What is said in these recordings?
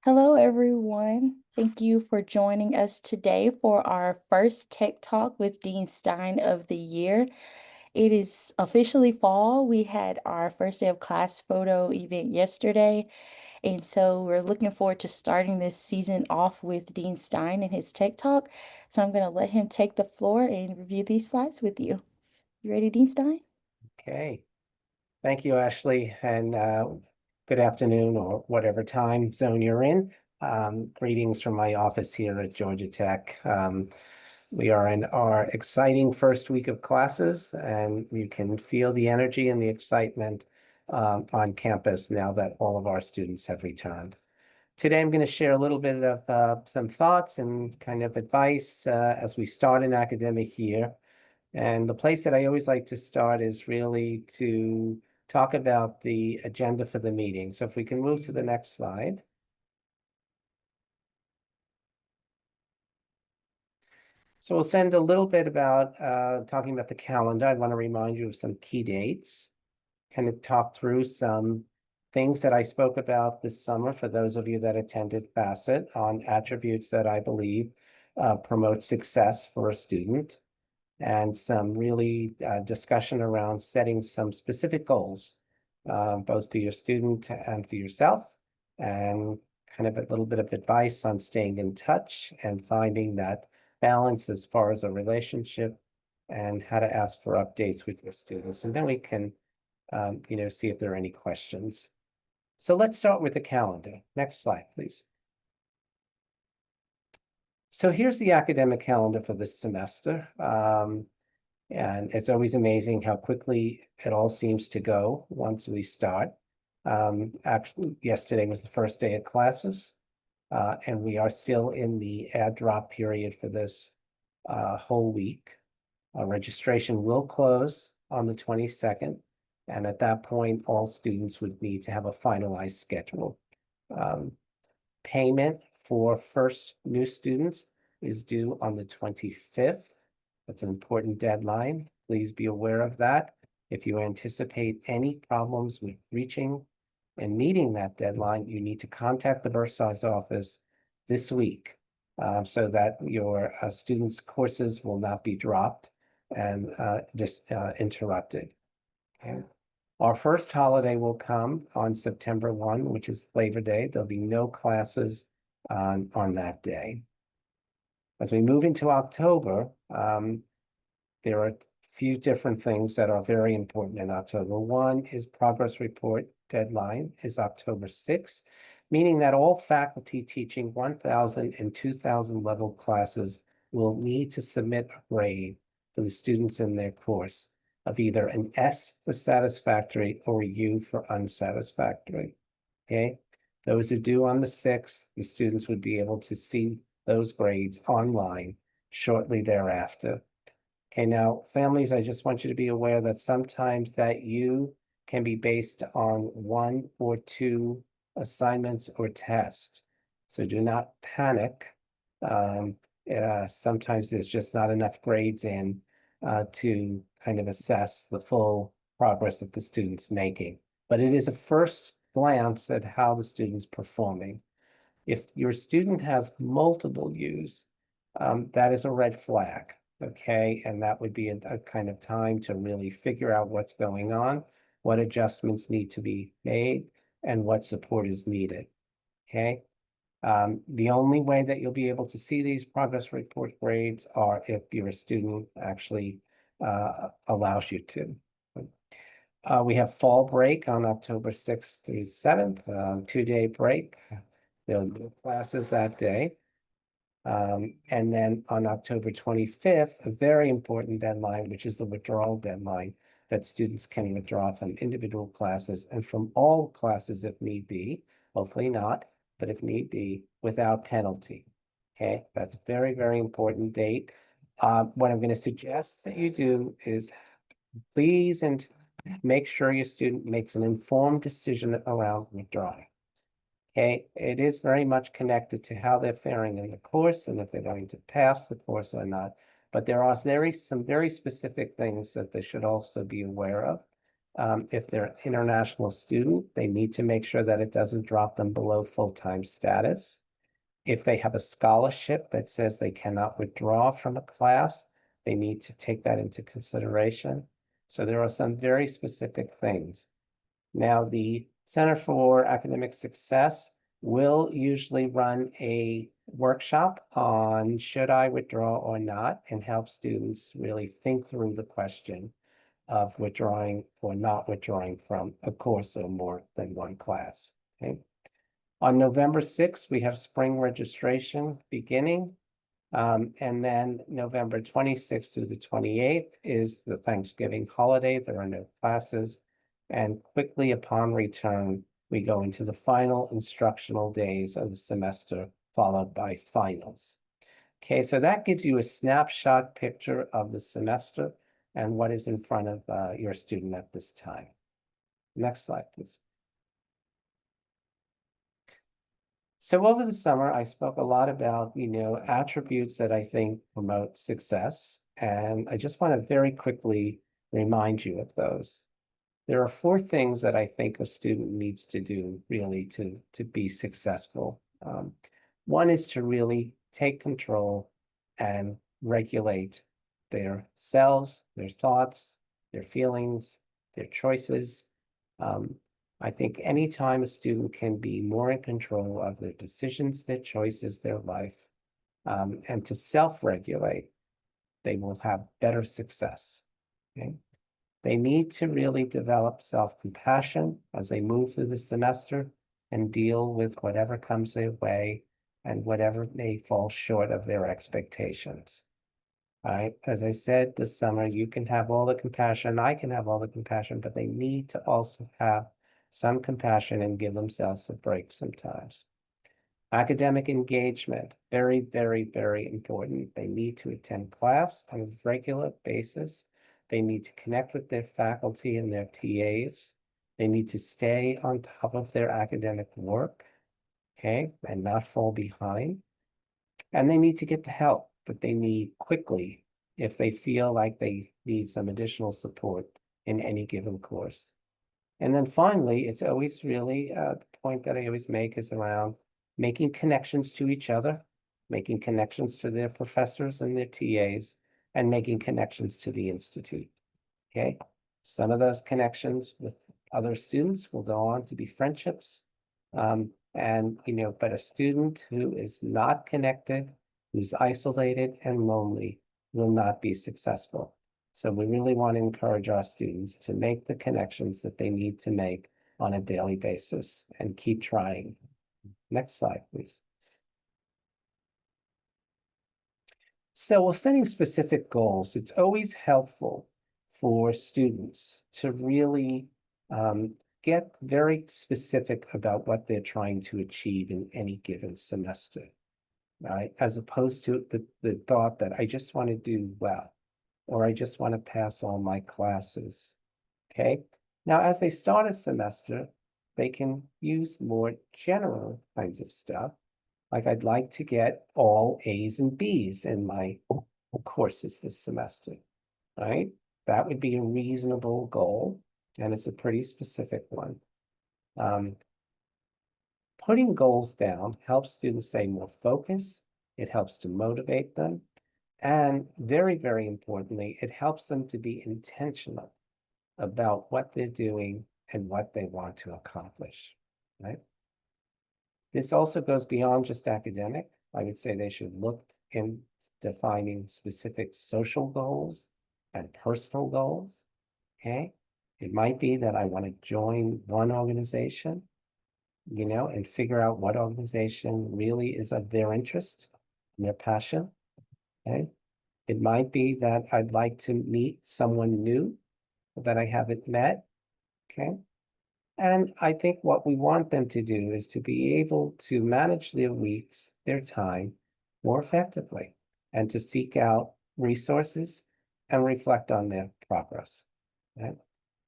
Hello, everyone. Thank you for joining us today for our first Tech Talk with Dean Stein of the year. It is officially fall. We had our first day of class photo event yesterday, and so we're looking forward to starting this season off with Dean Stein and his Tech Talk. So I'm going to let him take the floor and review these slides with you. You ready, Dean Stein? Okay, thank you, Ashley, and good afternoon or whatever time zone you're in. Greetings from my office here at Georgia Tech. We are in our exciting first week of classes, and you can feel the energy and the excitement on campus now that all of our students have returned. Today, I'm going to share a little bit of some thoughts and kind of advice as we start an academic year. And the place that I always like to start is really to talk about the agenda for the meeting. So if we can move to the next slide. So we'll send a little bit about talking about the calendar. I want to remind you of some key dates, kind of talk through some things that I spoke about this summer for those of you that attended Facet on attributes that I believe promote success for a student, and some really discussion around setting some specific goals, both for your student and for yourself, and kind of a little bit of advice on staying in touch and finding that balance as far as a relationship and how to ask for updates with your students. And then we can, see if there are any questions. So let's start with the calendar. Next slide, please. So here's the academic calendar for this semester. And it's always amazing how quickly it all seems to go once we start. Actually, yesterday was the first day of classes, and we are still in the add drop period for this whole week. Registration will close on the 22nd, and at that point, all students would need to have a finalized schedule. Payment for first new students is due on the 25th. That's an important deadline. Please be aware of that. If you anticipate any problems with reaching and meeting that deadline, you need to contact the bursar's office this week so that your students' courses will not be dropped and just interrupted. Okay. Our first holiday will come on September 1, which is Labor Day. There'll be no classes on that day. As we move into October, there are a few different things that are very important in October. One is progress report deadline is October 6th, meaning that all faculty teaching 1,000 and 2,000 level classes will need to submit a grade for the students in their course of either an S for satisfactory or a U for unsatisfactory. Okay, those are due on the 6th. The students would be able to see those grades online shortly thereafter. Okay, now families, I just want you to be aware that sometimes that U can be based on one or two assignments or tests. So do not panic. Sometimes there's just not enough grades in to kind of assess the full progress that the student's making. But it is a first glance at how the student's performing. If your student has multiple U's, that is a red flag, okay? And that would be a kind of time to really figure out what's going on, what adjustments need to be made, and what support is needed, okay? The only way that you'll be able to see these progress report grades are if your student actually allows you to. We have fall break on October 6th through 7th, 2-day break. There'll be classes that day. And then on October 25th, a very important deadline, which is the withdrawal deadline, that students can withdraw from individual classes and from all classes if need be, hopefully not, but if need be, without penalty. Okay, that's a very, very important date. What I'm going to suggest that you do is please and make sure your student makes an informed decision around withdrawing. Okay, it is very much connected to how they're faring in the course and if they're going to pass the course or not. But there are some very specific things that they should also be aware of. If they're an international student, they need to make sure that it doesn't drop them below full-time status. If they have a scholarship that says they cannot withdraw from a class, they need to take that into consideration. So there are some very specific things. Now, the Center for Academic Success will usually run a workshop on should I withdraw or not, and help students really think through the question of withdrawing or not withdrawing from a course or more than one class. Okay. On November 6th, we have spring registration beginning. And then November 26th through the 28th is the Thanksgiving holiday. There are no classes. And quickly upon return, we go into the final instructional days of the semester, followed by finals. Okay, so that gives you a snapshot picture of the semester and what is in front of your student at this time. Next slide, please. So over the summer, I spoke a lot about, attributes that I think promote success. And I just want to very quickly remind you of those. There are 4 things that I think a student needs to do really to be successful. One is to really take control and regulate their selves, their thoughts, their feelings, their choices. Um, I think anytime a student can be more in control of their decisions, their choices, their life, and to self-regulate, they will have better success. Okay? They need to really develop self-compassion as they move through the semester and deal with whatever comes their way and whatever may fall short of their expectations. All right. As I said, this summer, you can have all the compassion, I can have all the compassion, but they need to also have some compassion and give themselves a break sometimes. Academic engagement, very, very, very important. They need to attend class on a regular basis. They need to connect with their faculty and their TAs. They need to stay on top of their academic work, okay, and not fall behind. And they need to get the help that they need quickly if they feel like they need some additional support in any given course. And then finally, it's always really the point that I always make is around making connections to each other, making connections to their professors and their TAs, and making connections to the institute. Okay. Some of those connections with other students will go on to be friendships. But a student who is not connected, who's isolated and lonely, will not be successful. So we really want to encourage our students to make the connections that they need to make on a daily basis and keep trying. Next slide, please. So while setting specific goals, it's always helpful for students to really get very specific about what they're trying to achieve in any given semester, right? As opposed to the thought that I just want to do well, or I just want to pass all my classes, okay? Now, as they start a semester, they can use more general kinds of stuff. Like I'd like to get all A's and B's in my courses this semester, right? That would be a reasonable goal, and it's a pretty specific one. Putting goals down helps students stay more focused. It helps to motivate them. And very, very importantly, it helps them to be intentional about what they're doing and what they want to accomplish, right? This also goes beyond just academic. I would say they should look in defining specific social goals and personal goals, okay? It might be that I want to join one organization, and figure out what organization really is of their interest and their passion, okay? It might be that I'd like to meet someone new that I haven't met, okay? And I think what we want them to do is to be able to manage their weeks, their time more effectively, and to seek out resources and reflect on their progress. Okay?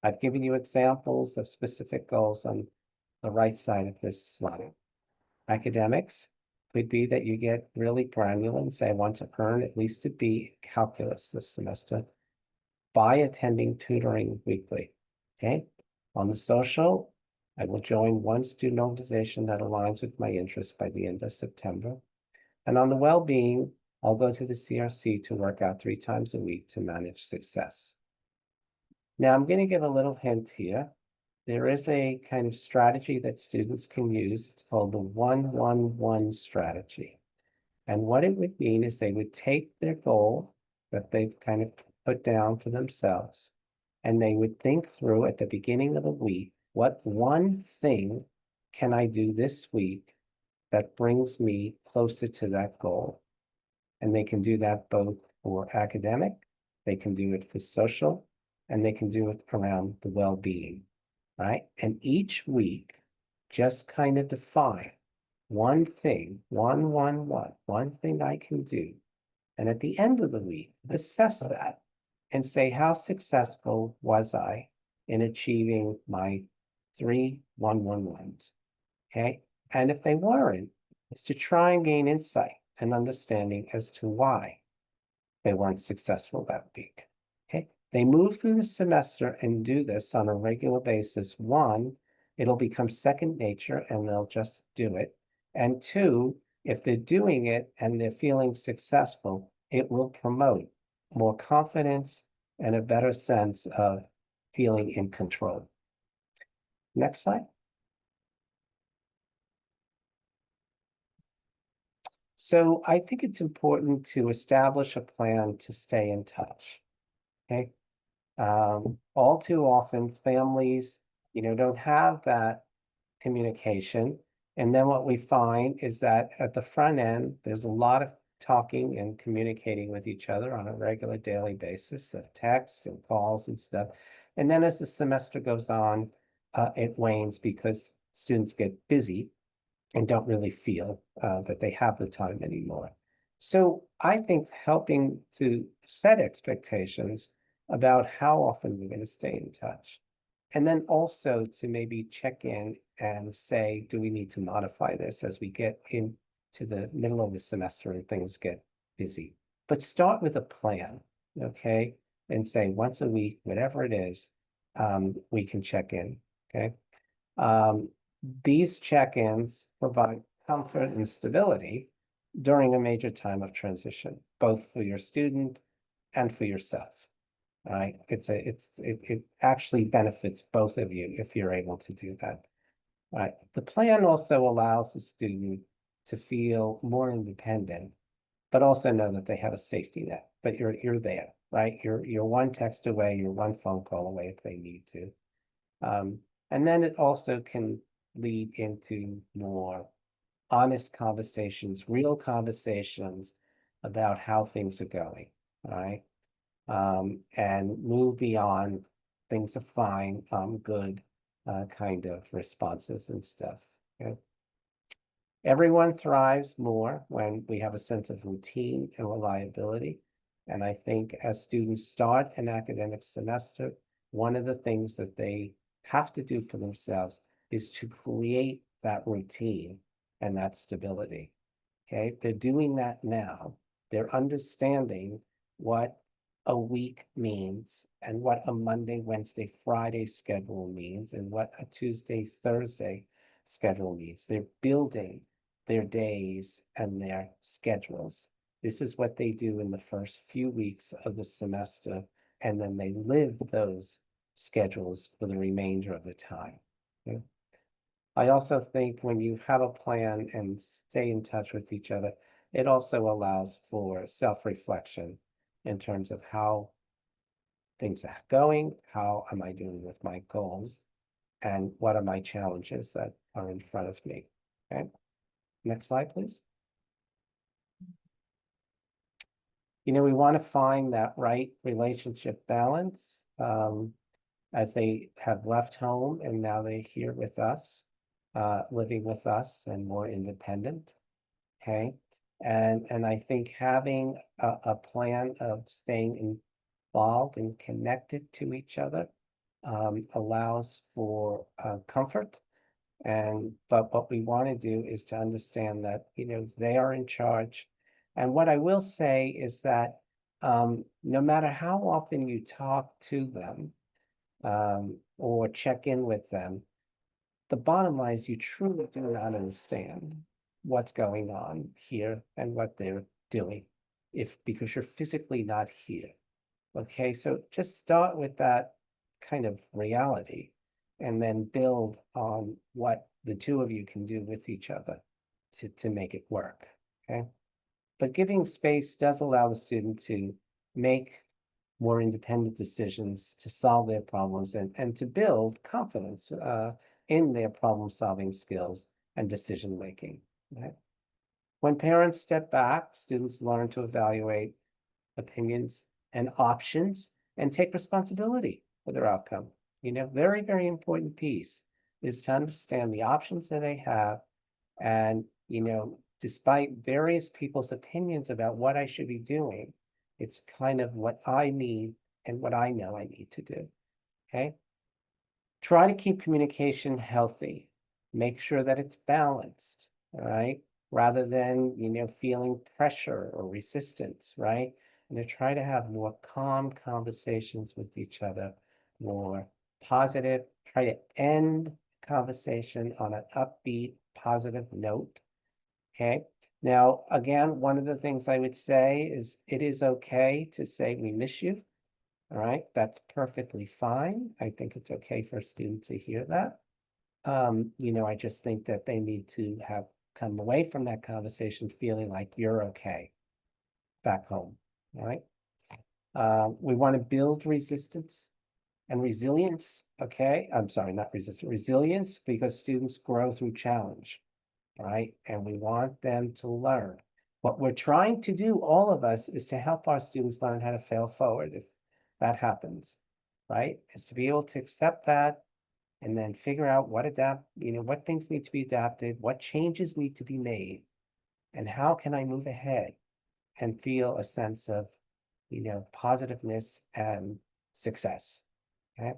I've given you examples of specific goals on the right side of this slide. Academics could be that you get really granular and say, I want to earn at least a B in calculus this semester by attending tutoring weekly. Okay, on the social, I will join one student organization that aligns with my interests by the end of September. And on the well-being, I'll go to the CRC to work out 3 times a week to manage success. Now, I'm going to give a little hint here. There is a kind of strategy that students can use. It's called the 1-1-1 strategy. And what it would mean is they would take their goal that they've kind of put down for themselves, and they would think through at the beginning of the week, what one thing can I do this week that brings me closer to that goal? And they can do that both for academic, they can do it for social, and they can do it around the well-being, right? And each week, just kind of define one thing, one thing I can do. And at the end of the week, assess that and say, how successful was I in achieving my 3-1-1-1s? Okay. And if they weren't, is to try and gain insight and understanding as to why they weren't successful that week. Okay. They move through the semester and do this on a regular basis. One, it'll become second nature and they'll just do it. And two, if they're doing it and they're feeling successful, it will promote more confidence and a better sense of feeling in control. Next slide. So I think it's important to establish a plan to stay in touch. Okay. All too often, families, don't have that communication. And then what we find is that at the front end, there's a lot of talking and communicating with each other on a regular daily basis of text and calls and stuff. And then as the semester goes on, it wanes because students get busy and don't really feel that they have the time anymore. So I think helping to set expectations about how often we're going to stay in touch. And then also to maybe check in and say, do we need to modify this as we get into the middle of the semester and things get busy? But start with a plan, okay? And say once a week, whatever it is, we can check in, okay? Um, these check-ins provide comfort and stability during a major time of transition, both for your student and for yourself. Right? It actually benefits both of you if you're able to do that. Right. The plan also allows the student to feel more independent, but also know that they have a safety net, but you're there, right? You're one text away, you're one phone call away if they need to. And then it also can lead into more honest conversations, real conversations about how things are going, right? And move beyond things are fine, good kind of responses and stuff. Okay? Everyone thrives more when we have a sense of routine and reliability. And I think as students start an academic semester, one of the things that they have to do for themselves is to create that routine and that stability. Okay, they're doing that now. They're understanding what a week means and what a Monday, Wednesday, Friday schedule means and what a Tuesday, Thursday schedule means. They're building their days and their schedules. This is what they do in the first few weeks of the semester, and then they live those schedules for the remainder of the time. Okay? I also think when you have a plan and stay in touch with each other, it also allows for self-reflection in terms of how things are going, how am I doing with my goals, and what are my challenges that are in front of me. Okay, next slide, please. We want to find that right relationship balance as they have left home and now they're here with us, living with us and more independent. Okay. And I think having a plan of staying involved and connected to each other allows for comfort. But what we want to do is to understand that, they are in charge. And what I will say is that no matter how often you talk to them, or check in with them. The bottom line is you truly do not understand what's going on here and what they're doing because you're physically not here. Okay, so just start with that kind of reality and then build on what the two of you can do with each other to make it work. Okay. But giving space does allow the student to make more independent decisions, to solve their problems, and to build confidence in their problem-solving skills and decision-making. Right? When parents step back, students learn to evaluate opinions and options and take responsibility for their outcome. Very, very important piece is to understand the options that they have. And, despite various people's opinions about what I should be doing, it's kind of what I need and what I know I need to do. Okay. Try to keep communication healthy. Make sure that it's balanced. All right. Rather than, feeling pressure or resistance, right? And to try to have more calm conversations with each other, more positive, try to end conversation on an upbeat, positive note. Okay. Now, again, one of the things I would say is it is okay to say we miss you. All right. That's perfectly fine. I think it's okay for a student to hear that. I just think that they need to have come away from that conversation feeling like you're okay back home. All right. We want to build resistance and resilience. Okay. I'm sorry, not resistance, resilience, because students grow through challenge. Right? And we want them to learn. What we're trying to do, all of us, is to help our students learn how to fail forward if that happens, right? Is to be able to accept that and then figure out what things need to be adapted, what changes need to be made, and how can I move ahead and feel a sense of, positiveness and success. Okay.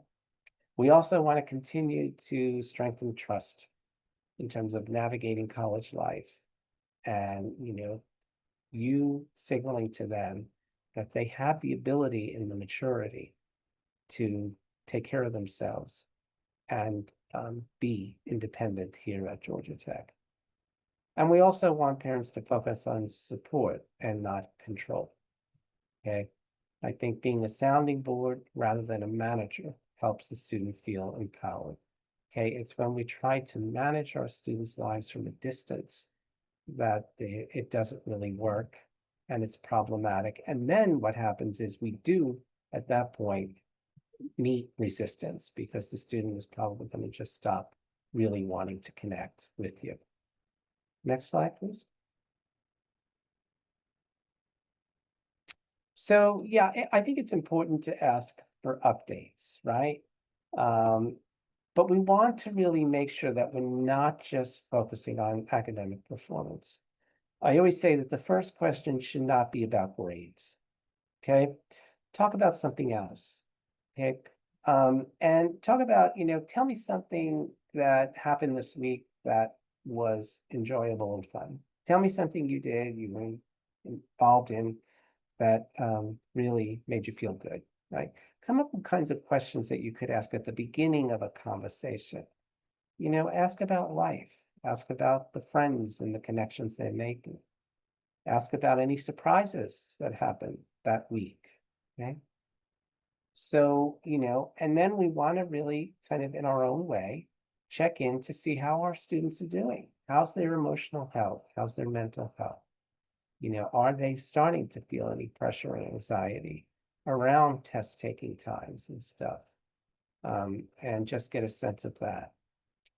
We also want to continue to strengthen trust in terms of navigating college life and, you signaling to them that they have the ability and the maturity to take care of themselves and be independent here at Georgia Tech. And we also want parents to focus on support and not control. Okay. I think being a sounding board rather than a manager helps the student feel empowered. Okay. It's when we try to manage our students' lives from a distance that it doesn't really work and it's problematic. And then what happens is we do, at that point, meet resistance because the student is probably going to just stop really wanting to connect with you. Next slide, please. So yeah, I think it's important to ask for updates, right? But we want to really make sure that we're not just focusing on academic performance. I always say that the first question should not be about grades. Okay. Talk about something else. Okay. And talk about, tell me something that happened this week that was enjoyable and fun. Tell me something you were involved in that really made you feel good, right? Come up with kinds of questions that you could ask at the beginning of a conversation. Ask about life, ask about the friends and the connections they're making. Ask about any surprises that happened that week. Okay. So, and then we want to really kind of in our own way, check in to see how our students are doing. How's their emotional health? How's their mental health? Are they starting to feel any pressure and anxiety around test taking times and stuff? And just get a sense of that.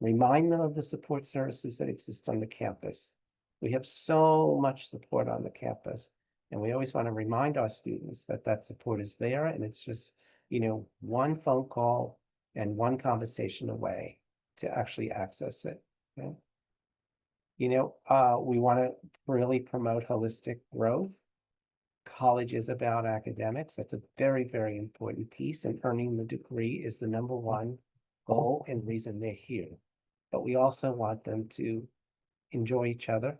Remind them of the support services that exist on the campus. We have so much support on the campus, and we always want to remind our students that that support is there, and it's just, one phone call and one conversation away to actually access it. Okay? We want to really promote holistic growth. College is about academics. That's a very, very important piece, and earning the degree is the number one goal and reason they're here. But we also want them to enjoy each other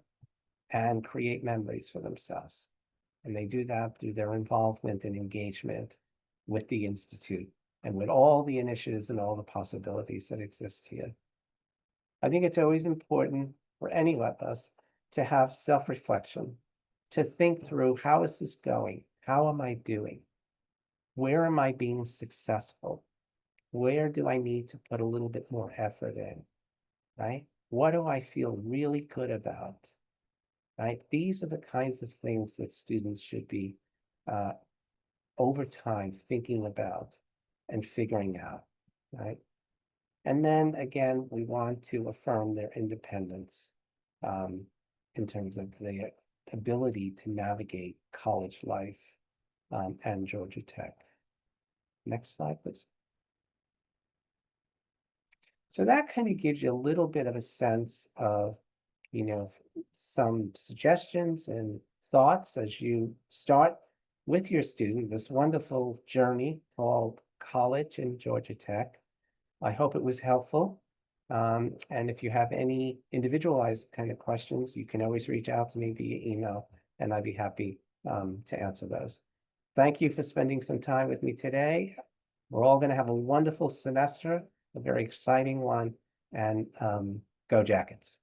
and create memories for themselves. And they do that through their involvement and engagement with the Institute and with all the initiatives and all the possibilities that exist here. I think it's always important for any of us to have self-reflection, to think through, how is this going? How am I doing? Where am I being successful? Where do I need to put a little bit more effort in, right? What do I feel really good about, right? These are the kinds of things that students should be uh, over time thinking about and figuring out, right? And then again, we want to affirm their independence um, in terms of their ability to navigate college life and Georgia Tech. Next slide, please. So that kind of gives you a little bit of a sense of, some suggestions and thoughts as you start with your student this wonderful journey called college in Georgia Tech. I hope it was helpful. And if you have any individualized kind of questions, you can always reach out to me via email, and I'd be happy to answer those. Thank you for spending some time with me today. We're all going to have a wonderful semester, a very exciting one, and go Jackets.